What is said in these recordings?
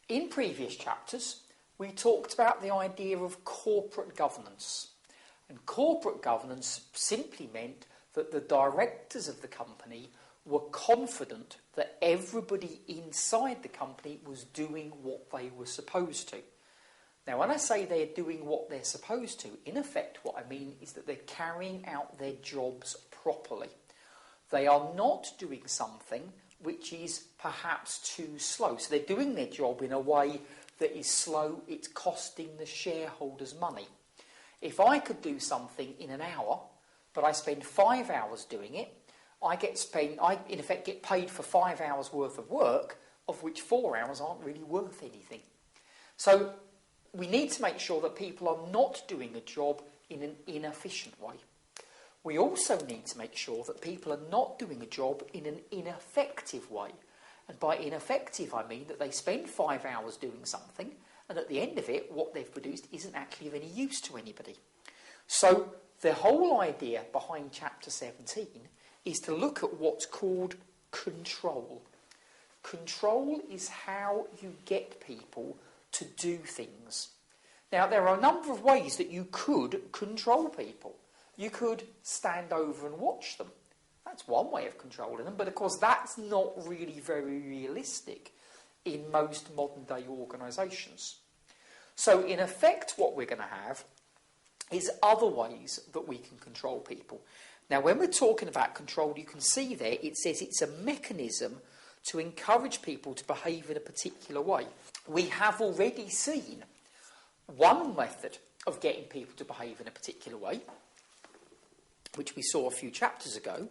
In previous chapters, we talked about the idea of corporate governance. And corporate governance simply meant that the directors of the company were confident that everybody inside the company was doing what they were supposed to. Now, when I say they're doing what they're supposed to, in effect what I mean is that they're carrying out their jobs properly. They are not doing something which is perhaps too slow. So they're doing their job in a way that is slow, it's costing the shareholders money. If I could do something in an hour, but I spend 5 hours doing it, I in effect get paid for 5 hours worth of work, of which 4 hours aren't really worth anything. So we need to make sure that people are not doing a job in an inefficient way. We also need to make sure that people are not doing a job in an ineffective way. And by ineffective, I mean that they spend 5 hours doing something, and at the end of it, what they've produced isn't actually of any use to anybody. So the whole idea behind Chapter 17 is to look at what's called control. Control is how you get people to do things. Now, there are a number of ways that you could control people. You could stand over and watch them. That's one way of controlling them, but of course that's not really very realistic in most modern-day organisations. So, in effect, what we're going to have is other ways that we can control people. Now, when we're talking about control, you can see there it says it's a mechanism to encourage people to behave in a particular way. We have already seen one method of getting people to behave in a particular way, which we saw a few chapters ago,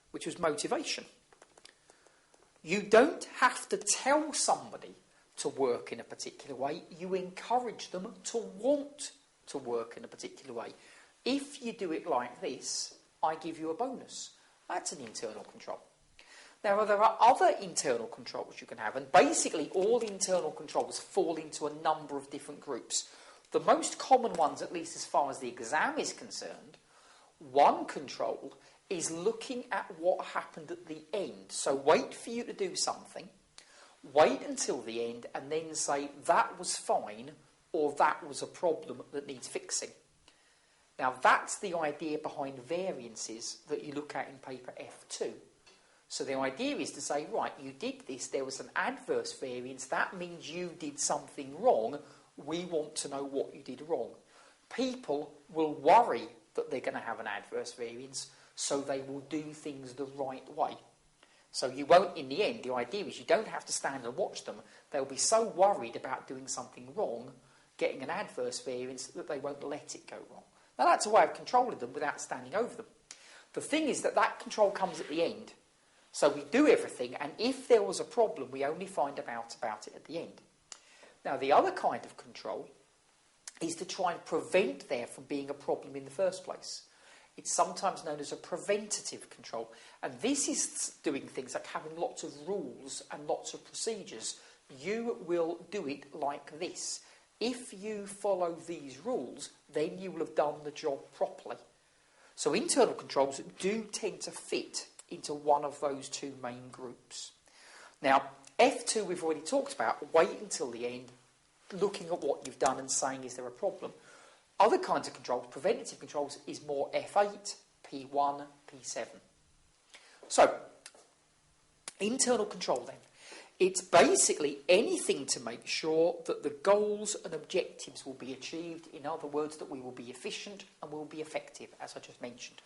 which was motivation. You don't have to tell somebody to work in a particular way. You encourage them to want to work in a particular way. If you do it like this, I give you a bonus. That's an internal control. Now, there are other internal controls you can have, and basically all internal controls fall into a number of different groups. The most common ones, at least as far as the exam is concerned, one control is looking at what happened at the end. So wait for you to do something, wait until the end, and then say that was fine or that was a problem that needs fixing. Now that's the idea behind variances that you look at in paper F2. So the idea is to say, right, you did this, there was an adverse variance, that means you did something wrong, we want to know what you did wrong. People will worry that they're going to have an adverse variance, so they will do things the right way. So you won't, in the end, the idea is you don't have to stand and watch them. They'll be so worried about doing something wrong, getting an adverse variance, that they won't let it go wrong. Now that's a way of controlling them without standing over them. The thing is that that control comes at the end. So we do everything, and if there was a problem, we only find out about it at the end. Now the other kind of control is to try and prevent there from being a problem in the first place. It's sometimes known as a preventative control. And this is doing things like having lots of rules and lots of procedures. You will do it like this. If you follow these rules, then you will have done the job properly. So internal controls do tend to fit into one of those two main groups. Now, F2 we've already talked about. Wait until the end, looking at what you've done and saying, is there a problem? Other kinds of controls, preventative controls, is more F8, P1, P7. So, internal control then. It's basically anything to make sure that the goals and objectives will be achieved. In other words, that we will be efficient and will be effective, as I just mentioned.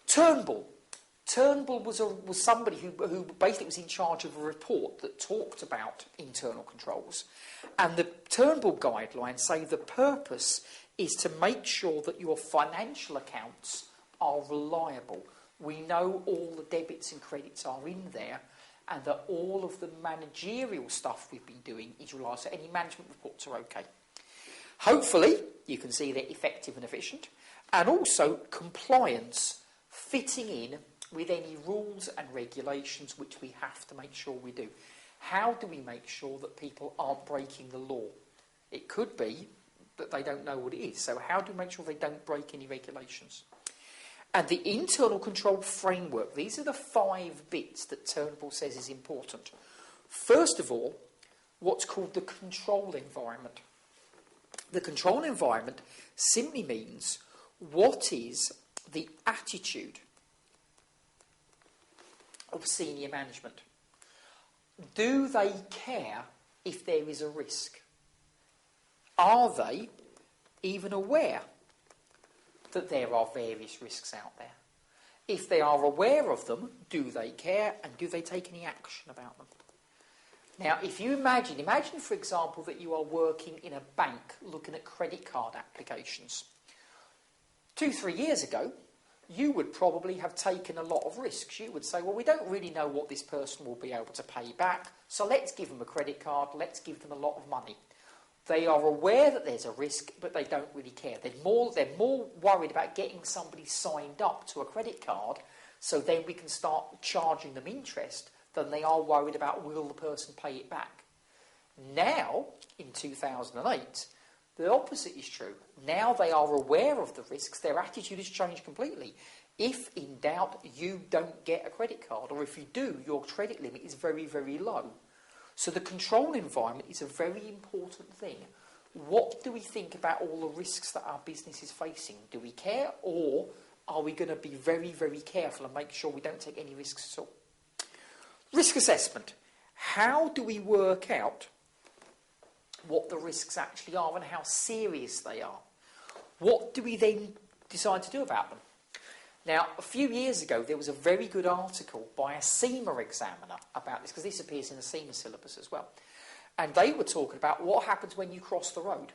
Turnbull. Turnbull was somebody who basically was in charge of a report that talked about internal controls. And the Turnbull guidelines say the purpose is to make sure that your financial accounts are reliable. We know all the debits and credits are in there, and that all of the managerial stuff we've been doing is reliable. So any management reports are okay. Hopefully, you can see they're effective and efficient. And also compliance, fitting in with any rules and regulations which we have to make sure we do. How do we make sure that people aren't breaking the law? It could be that they don't know what it is. So how do we make sure they don't break any regulations? And the internal control framework, these are the 5 bits that Turnbull says is important. First of all, what's called the control environment. The control environment simply means what is the attitude of senior management. Do they care if there is a risk? Are they even aware that there are various risks out there? If they are aware of them, do they care, and do they take any action about them? Now, if you imagine for example that you are working in a bank looking at credit card applications. 2-3 years ago, you would probably have taken a lot of risks. You would say, well, we don't really know what this person will be able to pay back, so let's give them a credit card, let's give them a lot of money. They are aware that there's a risk, but they don't really care. They're more worried about getting somebody signed up to a credit card, so then we can start charging them interest, than they are worried about will the person pay it back. Now, in 2008, the opposite is true. Now they are aware of the risks. Their attitude has changed completely. If in doubt, you don't get a credit card, or if you do, your credit limit is very, very low. So the control environment is a very important thing. What do we think about all the risks that our business is facing? Do we care, or are we going to be very, very careful and make sure we don't take any risks at all? Risk assessment. How do we work out what the risks actually are and how serious they are? What do we then decide to do about them? Now, a few years ago, there was a very good article by a CIMA examiner about this, because this appears in the CIMA syllabus as well. And they were talking about what happens when you cross the road.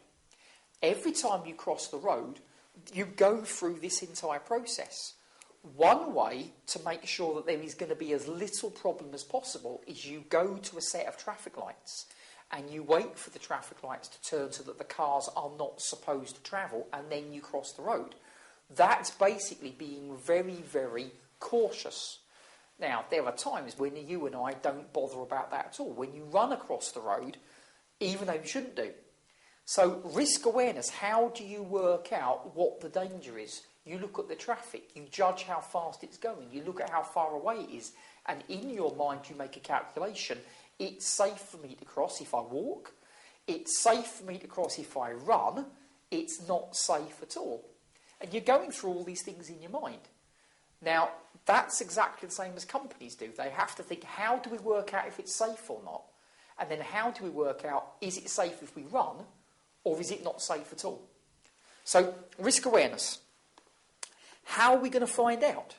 Every time you cross the road, you go through this entire process. One way to make sure that there is going to be as little problem as possible is you go to a set of traffic lights and you wait for the traffic lights to turn so that the cars are not supposed to travel, and then you cross the road. That's basically being very, very cautious. Now, there are times when you and I don't bother about that at all. When you run across the road, even though you shouldn't do. So, risk awareness, how do you work out what the danger is? You look at the traffic, you judge how fast it's going, you look at how far away it is, and in your mind you make a calculation. It's safe for me to cross if I walk, it's safe for me to cross if I run, it's not safe at all. And you're going through all these things in your mind. Now, that's exactly the same as companies do. They have to think, how do we work out if it's safe or not? And then how do we work out, is it safe if we run, or is it not safe at all? So, risk awareness. How are we going to find out?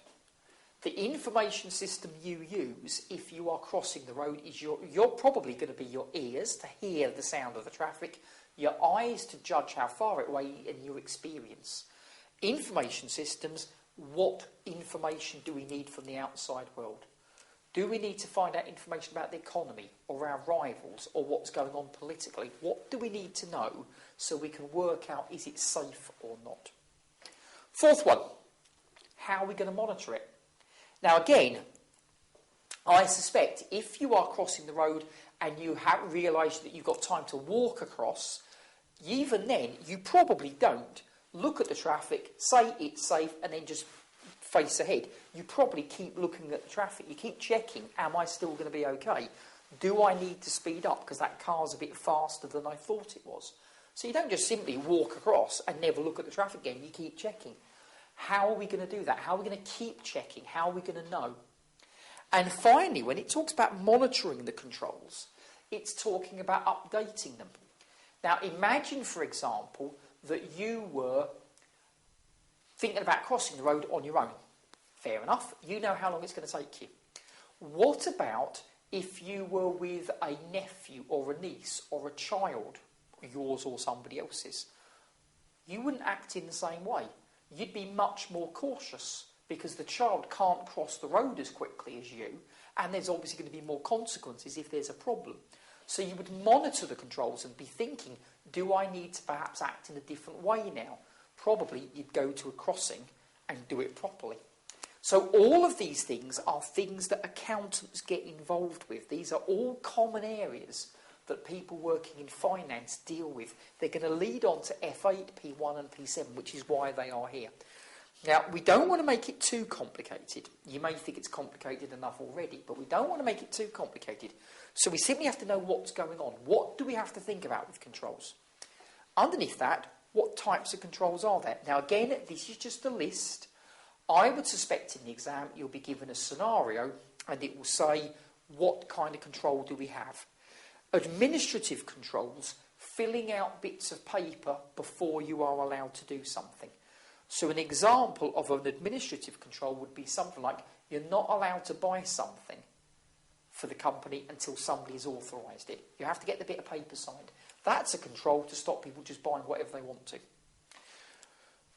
The information system you use if you are crossing the road is you're probably going to be your ears to hear the sound of the traffic, your eyes to judge how far away, and your experience. Information systems, what information do we need from the outside world? Do we need to find out information about the economy or our rivals or what's going on politically? What do we need to know so we can work out, is it safe or not? Fourth one, how are we going to monitor it? Now again, I suspect if you are crossing the road and you have realised that you've got time to walk across, even then you probably don't look at the traffic, say it's safe, and then just face ahead. You probably keep looking at the traffic. You keep checking, am I still going to be okay? Do I need to speed up because that car's a bit faster than I thought it was? So you don't just simply walk across and never look at the traffic again. You keep checking. How are we going to do that? How are we going to keep checking? How are we going to know? And finally, when it talks about monitoring the controls, it's talking about updating them. Now, imagine, for example, that you were thinking about crossing the road on your own. Fair enough. You know how long it's going to take you. What about if you were with a nephew or a niece or a child, yours or somebody else's? You wouldn't act in the same way. You'd be much more cautious because the child can't cross the road as quickly as you, and there's obviously going to be more consequences if there's a problem. So you would monitor the controls and be thinking, do I need to perhaps act in a different way now? Probably you'd go to a crossing and do it properly. So all of these things are things that accountants get involved with. These are all common areas that people working in finance deal with. They're going to lead on to F8, P1 and P7, which is why they are here. Now, we don't want to make it too complicated. You may think it's complicated enough already, but we don't want to make it too complicated. So we simply have to know what's going on. What do we have to think about with controls? Underneath that, what types of controls are there? Now, again, this is just a list. I would suspect in the exam you'll be given a scenario and it will say, what kind of control do we have? Administrative controls, filling out bits of paper before you are allowed to do something. So an example of an administrative control would be something like, you're not allowed to buy something for the company until somebody has authorised it. You have to get the bit of paper signed. That's a control to stop people just buying whatever they want to.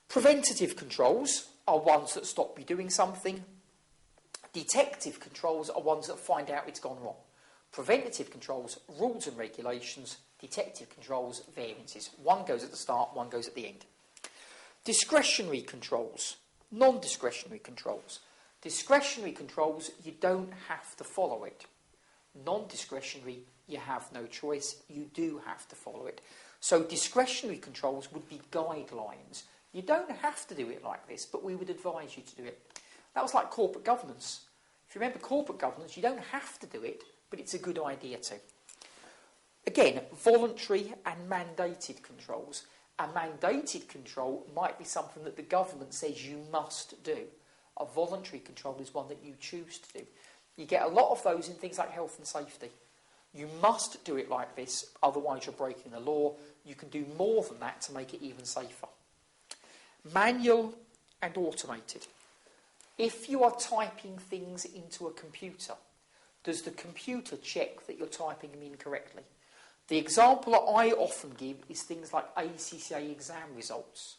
Preventative controls are ones that stop you doing something. Detective controls are ones that find out it's gone wrong. Preventative controls, rules and regulations. Detective controls, variances. One goes at the start, one goes at the end. Discretionary controls, non-discretionary controls. Discretionary controls, you don't have to follow it. Non-discretionary, you have no choice. You do have to follow it. So discretionary controls would be guidelines. You don't have to do it like this, but we would advise you to do it. That was like corporate governance. If you remember corporate governance, you don't have to do it, but it's a good idea to. Again, voluntary and mandated controls. A mandated control might be something that the government says you must do. A voluntary control is one that you choose to do. You get a lot of those in things like health and safety. You must do it like this, otherwise you're breaking the law. You can do more than that to make it even safer. Manual and automated. If you are typing things into a computer, does the computer check that you're typing them in correctly? The example that I often give is things like ACCA exam results.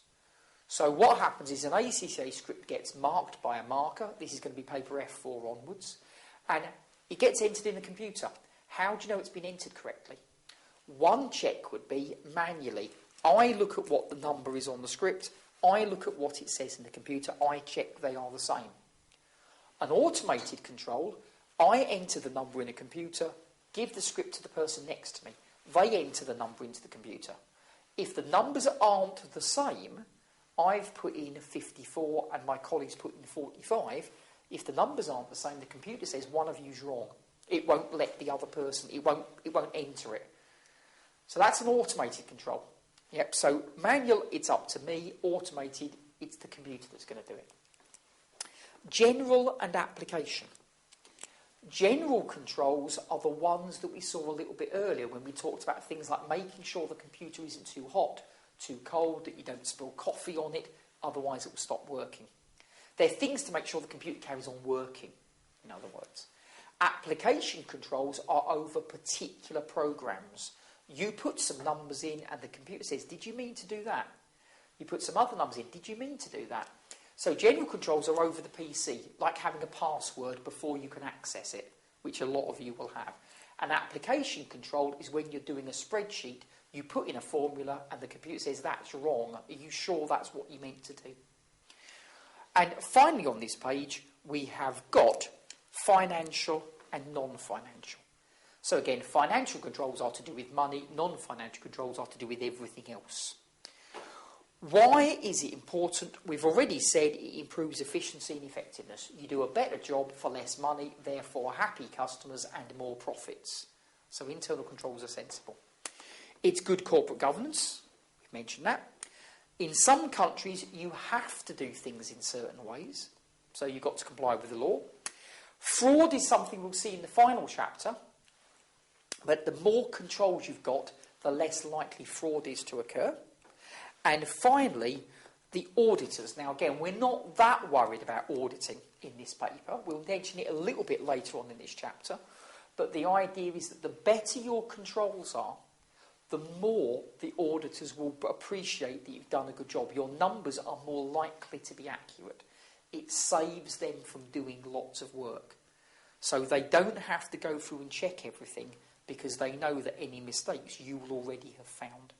So what happens is an ACCA script gets marked by a marker. This is going to be paper F4 onwards. And it gets entered in the computer. How do you know it's been entered correctly? One check would be manually. I look at what the number is on the script. I look at what it says in the computer. I check they are the same. An automated control, I enter the number in a computer, give the script to the person next to me. They enter the number into the computer. If the numbers aren't the same, I've put in 54 and my colleague's put in 45. If the numbers aren't the same, the computer says one of you's wrong. It won't let the other person, it won't enter it. So that's an automated control. Yep, so manual, it's up to me. Automated, it's the computer that's going to do it. General and application. General controls are the ones that we saw a little bit earlier when we talked about things like making sure the computer isn't too hot, too cold, that you don't spill coffee on it, otherwise it will stop working. They're things to make sure the computer carries on working, in other words. Application controls are over particular programs. You put some numbers in and the computer says, did you mean to do that? You put some other numbers in, did you mean to do that? So general controls are over the PC, like having a password before you can access it, which a lot of you will have. An application control is when you're doing a spreadsheet, you put in a formula and the computer says that's wrong. Are you sure that's what you meant to do? And finally on this page, we have got financial and non-financial. So again, financial controls are to do with money, non-financial controls are to do with everything else. Why is it important? We've already said it improves efficiency and effectiveness. You do a better job for less money, therefore happy customers and more profits. So internal controls are sensible. It's good corporate governance. We've mentioned that. In some countries, you have to do things in certain ways. So you've got to comply with the law. Fraud is something we'll see in the final chapter. But the more controls you've got, the less likely fraud is to occur. And finally, the auditors. Now, again, we're not that worried about auditing in this paper. We'll mention it a little bit later on in this chapter. But the idea is that the better your controls are, the more the auditors will appreciate that you've done a good job. Your numbers are more likely to be accurate. It saves them from doing lots of work. So they don't have to go through and check everything because they know that any mistakes you will already have found.